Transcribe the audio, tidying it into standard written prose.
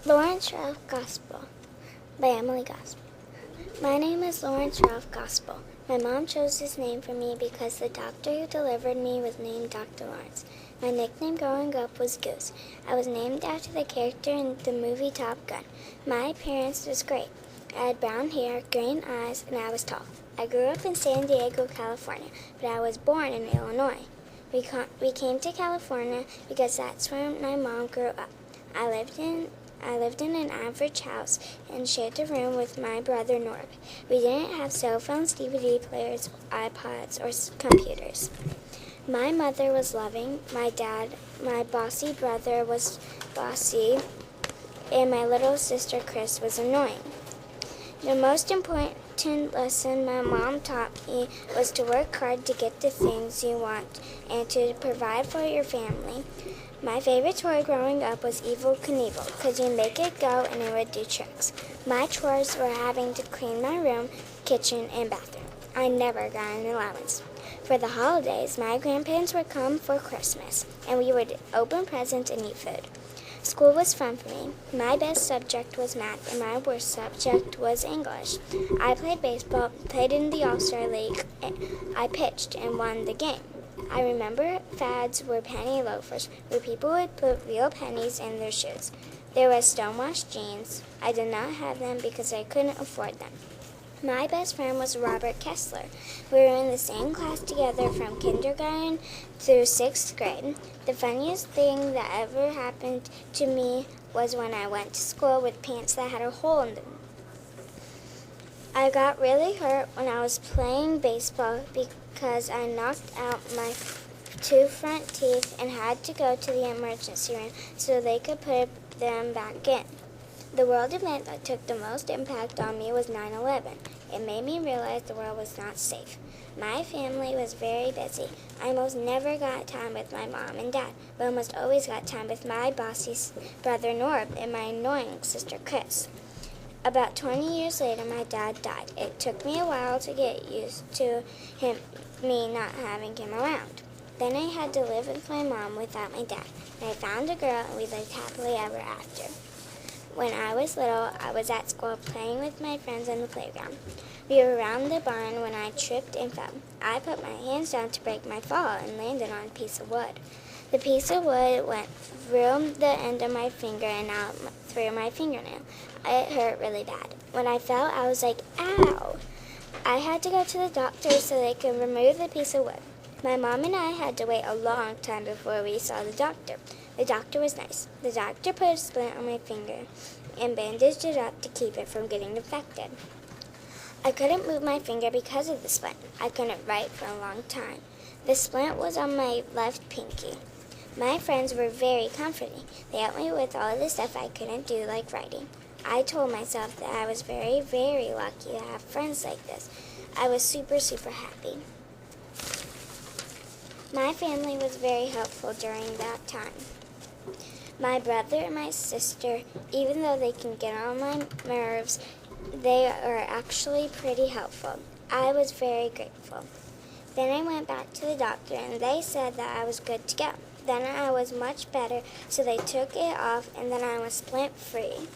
Lawrence Ralph Gospel by Emily Gospel. My name is Lawrence Ralph Gospel. My mom chose this name for me because the doctor who delivered me was named Dr. Lawrence. My nickname growing up was Goose. I was named after the character in the movie Top Gun. My appearance was great. I had brown hair, green eyes, and I was tall. I grew up in San Diego, California, but I was born in Illinois. We came to California because that's where my mom grew up. I lived in an average house and shared a room with my brother Norb. We didn't have cell phones, DVD players, iPods, or computers. My mother was loving, my bossy brother was bossy, and my little sister Chris was annoying. The most important lesson my mom taught me was to work hard to get the things you want and to provide for your family. My favorite toy growing up was Evel Knievel, because you make it go and it would do tricks. My chores were having to clean my room, kitchen, and bathroom. I never got an allowance. For the holidays, my grandparents would come for Christmas, and we would open presents and eat food. School was fun for me. My best subject was math, and my worst subject was English. I played baseball, played in the All-Star League. I pitched and won the game. I remember fads were penny loafers, where people would put real pennies in their shoes. There was stonewashed jeans. I did not have them because I couldn't afford them. My best friend was Robert Kessler. We were in the same class together from kindergarten through 6th grade. The funniest thing that ever happened to me was when I went to school with pants that had a hole in them. I got really hurt when I was playing baseball because I knocked out my 2 front teeth and had to go to the emergency room so they could put them back in. The world event that took the most impact on me was 9/11. It made me realize the world was not safe. My family was very busy. I almost never got time with my mom and dad, but almost always got time with my bossy brother Norb and my annoying sister Chris. About 20 years later, my dad died. It took me a while to get used to me not having him around. Then I had to live with my mom without my dad, and I found a girl and we lived happily ever after. When I was little, I was at school playing with my friends in the playground. We were around the barn when I tripped and fell. I put my hands down to break my fall and landed on a piece of wood. The piece of wood went through the end of my finger and out through my fingernail. It hurt really bad. When I fell, I was like, ow! I had to go to the doctor so they could remove the piece of wood. My mom and I had to wait a long time before we saw the doctor. The doctor was nice. The doctor put a splint on my finger and bandaged it up to keep it from getting infected. I couldn't move my finger because of the splint. I couldn't write for a long time. The splint was on my left pinky. My friends were very comforting. They helped me with all the stuff I couldn't do, like writing. I told myself that I was very, very lucky to have friends like this. I was super, super happy. My family was very helpful during that time. My brother and my sister, even though they can get on my nerves, they are actually pretty helpful. I was very grateful. Then I went back to the doctor and they said that I was good to go. Then I was much better, so they took it off and then I was splint free.